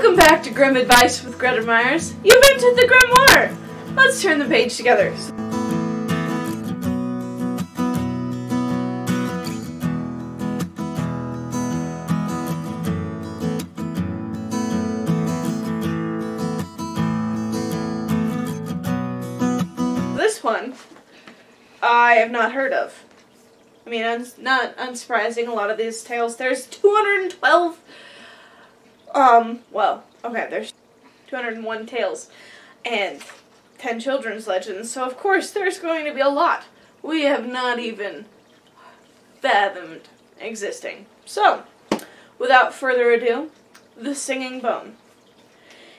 Welcome back to Grim Advice with Gretta Myers. You've entered the grimoire! Let's turn the page together. This one, I have not heard of. I mean, it's not unsurprising, a lot of these tales. There's 212, there's 201 tales and 10 children's legends, so of course there's going to be a lot we have not even fathomed existing. So, without further ado, the singing bone.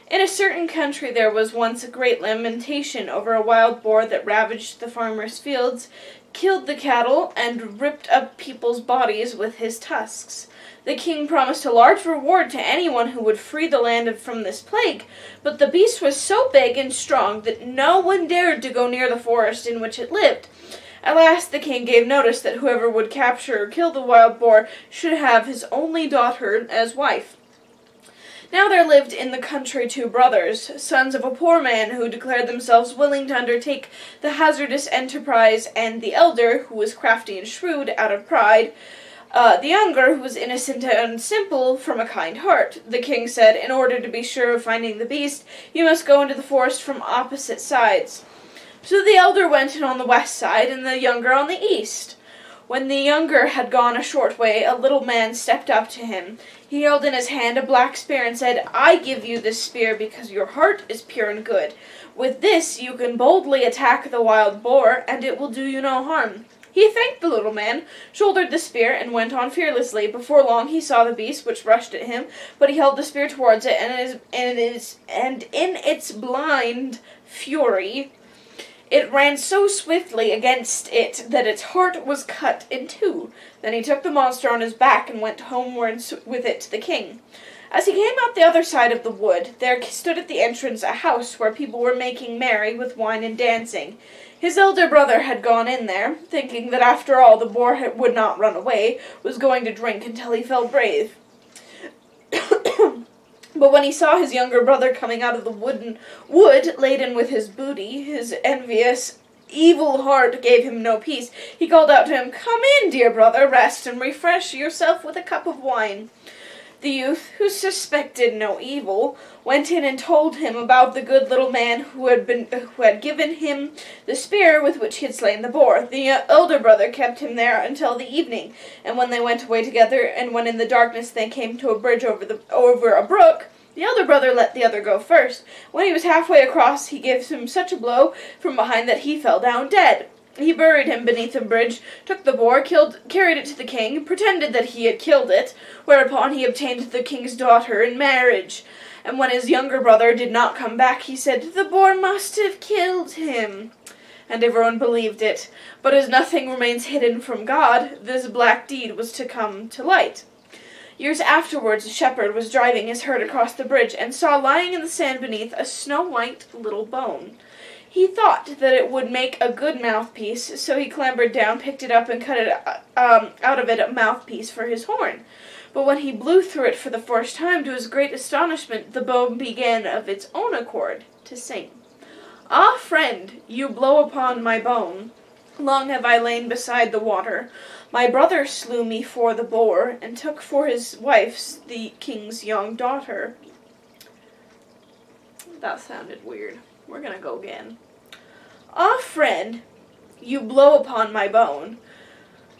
In a certain country there was once a great lamentation over a wild boar that ravaged the farmers' fields, killed the cattle, and ripped up people's bodies with his tusks. The king promised a large reward to anyone who would free the land from this plague, but the beast was so big and strong that no one dared to go near the forest in which it lived. At last the king gave notice that whoever would capture or kill the wild boar should have his only daughter as wife. Now there lived in the country two brothers, sons of a poor man who declared themselves willing to undertake the hazardous enterprise, and the elder, who was crafty and shrewd out of pride, the younger, who was innocent and simple from a kind heart. The king said, "In order to be sure of finding the beast, you must go into the forest from opposite sides." So the elder went in on the west side, and the younger on the east. When the younger had gone a short way, a little man stepped up to him. He held in his hand a black spear and said, "I give you this spear because your heart is pure and good. With this you can boldly attack the wild boar, and it will do you no harm." He thanked the little man, shouldered the spear, and went on fearlessly. Before long he saw the beast, which rushed at him, but he held the spear towards it, and in its blind fury it ran so swiftly against it that its heart was cut in two. Then he took the monster on his back and went homewards with it to the king. As he came out the other side of the wood, there stood at the entrance a house where people were making merry with wine and dancing. His elder brother had gone in there, thinking that after all the boar would not run away, was going to drink until he felt brave. But when he saw his younger brother coming out of the wood laden with his booty, his envious, evil heart gave him no peace. He called out to him, "Come in, dear brother, rest and refresh yourself with a cup of wine." The youth, who suspected no evil, went in and told him about the good little man who had given him the spear with which he had slain the boar. The elder brother kept him there until the evening, and when they went away together, and when in the darkness they came to a bridge over a brook, the elder brother let the other go first. When he was halfway across, he gave him such a blow from behind that he fell down dead. He buried him beneath the bridge, took the boar, carried it to the king, pretended that he had killed it, whereupon he obtained the king's daughter in marriage. And when his younger brother did not come back, he said, "The boar must have killed him." And everyone believed it. But as nothing remains hidden from God, this black deed was to come to light. Years afterwards, a shepherd was driving his herd across the bridge and saw lying in the sand beneath a snow-white little bone. He thought that it would make a good mouthpiece, so he clambered down, picked it up, and cut out of it a mouthpiece for his horn. But when he blew through it for the first time, to his great astonishment, the bone began of its own accord to sing. "Ah, friend, you blow upon my bone. Long have I lain beside the water. My brother slew me for the boar, and took for his wife the king's young daughter." That sounded weird. We're gonna go again. "Ah, friend, you blow upon my bone.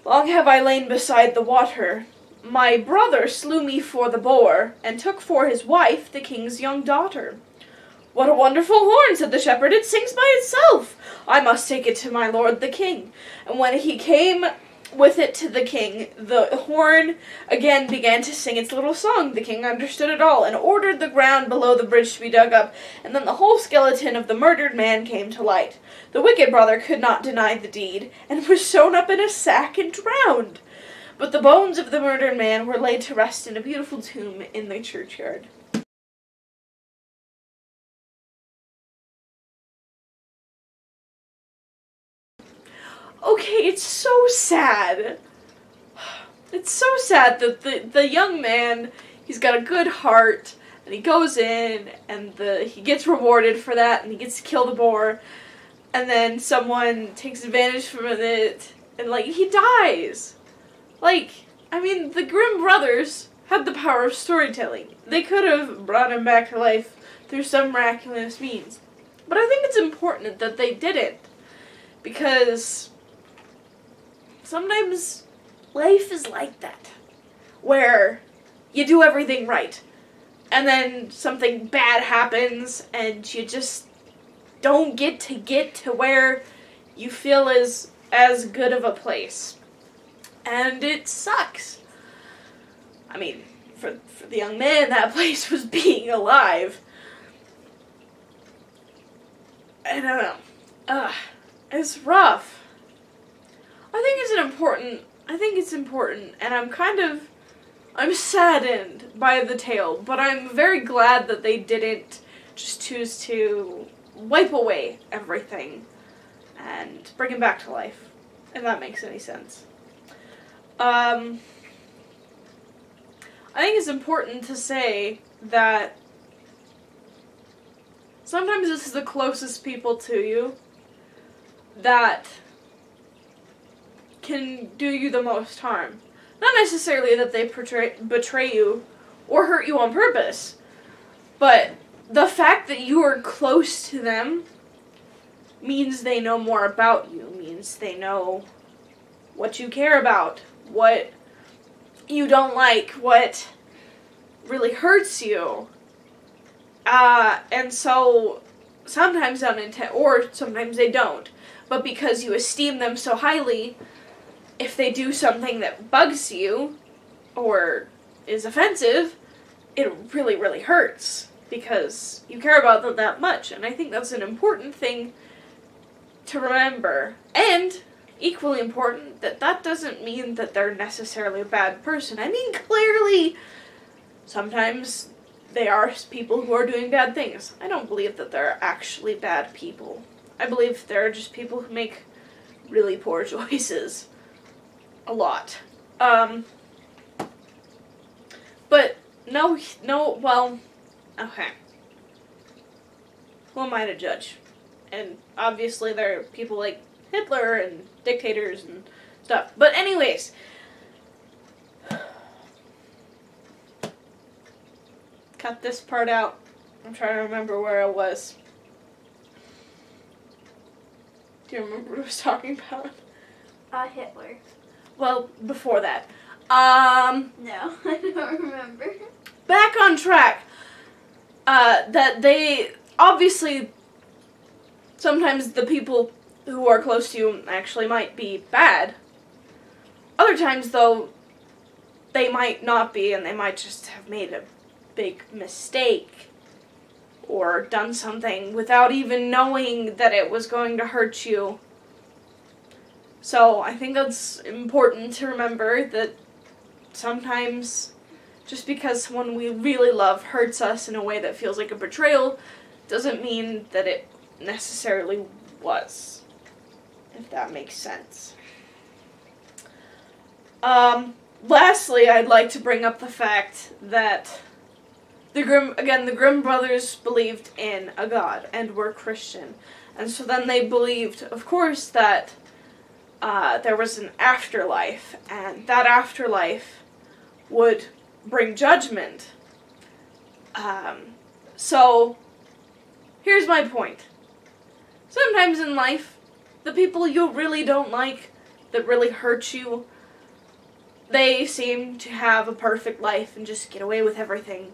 Long have I lain beside the water. My brother slew me for the boar, and took for his wife the king's young daughter." "What a wonderful horn," said the shepherd. "It sings by itself. I must take it to my lord the king." And when he came with it to the king, the horn again began to sing its little song. The king understood it all, and ordered the ground below the bridge to be dug up, and then the whole skeleton of the murdered man came to light. The wicked brother could not deny the deed, and was sewn up in a sack and drowned. But the bones of the murdered man were laid to rest in a beautiful tomb in the churchyard. Okay, it's so sad. It's so sad that the young man, he's got a good heart, And he goes in, and he gets rewarded for that, and he gets to kill the boar. And then someone takes advantage from it, and, like, he dies. Like, I mean, the Grimm brothers had the power of storytelling. They could have brought him back to life through some miraculous means. But I think it's important that they didn't. Because sometimes life is like that. Where you do everything right. And then something bad happens and you just don't get to where you feel is as good of a place. And it sucks. I mean, for the young man, that place was being alive. I don't know. It's rough. I think it's important, and I'm saddened by the tale, but I'm very glad that they didn't just choose to wipe away everything and bring him back to life, if that makes any sense. I think it's important to say that sometimes this is the closest people to you that can do you the most harm. Not necessarily that they betray you or hurt you on purpose, but the fact that you are close to them means they know more about you, means they know what you care about, what you don't like, what really hurts you. And so sometimes or sometimes they don't. But because you esteem them so highly, if they do something that bugs you or is offensive, it really, really hurts because you care about them that much. And I think that's an important thing to remember. And equally important, that doesn't mean that they're necessarily a bad person. I mean, clearly, sometimes they are people who are doing bad things. I don't believe that they're actually bad people. I believe they're just people who make really poor choices. A lot. But, well, okay. Who am I to judge? And obviously there are people like Hitler and dictators and stuff. But anyways, cut this part out. I'm trying to remember where I was. Do you remember what I was talking about? Hitler. Well, before that. No, I don't remember. Back on track. That they, obviously, sometimes the people who are close to you actually might be bad. Other times, though, they might not be, and they might just have made a big mistake. Or done something without even knowing that it was going to hurt you. So I think that's important to remember, that sometimes just because someone we really love hurts us in a way that feels like a betrayal doesn't mean that it necessarily was, if that makes sense. Lastly, I'd like to bring up the fact that the Grimm brothers believed in a God and were Christian. And so then they believed, of course, that there was an afterlife, and that afterlife would bring judgment. So, here's my point. Sometimes in life, the people you really don't like, that really hurt you, they seem to have a perfect life and just get away with everything.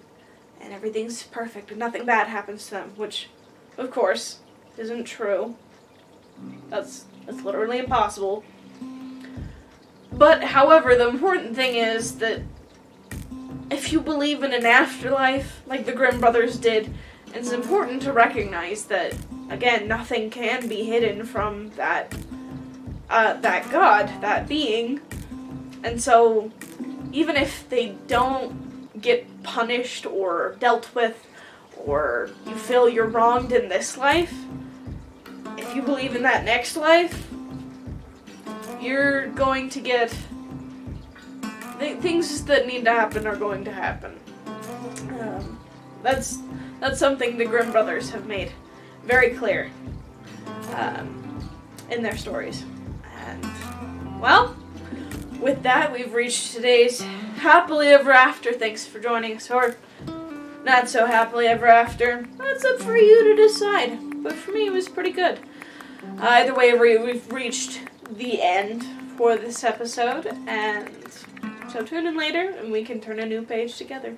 And everything's perfect and nothing bad happens to them, which, of course, isn't true. That's literally impossible. But, however, the important thing is that if you believe in an afterlife, like the Grimm brothers did, it's important to recognize that, again, nothing can be hidden from that God, that being. And so, even if they don't get punished or dealt with, or you feel you're wronged in this life, if you believe in that next life, you're going to get things that need to happen are going to happen. That's something the Grimm brothers have made very clear in their stories. And, well, with that, we've reached today's happily ever after. Thanks for joining us, or not so happily ever after. That's up for you to decide. But for me, it was pretty good. Either way, we've reached the end for this episode, and so tune in later, and we can turn a new page together.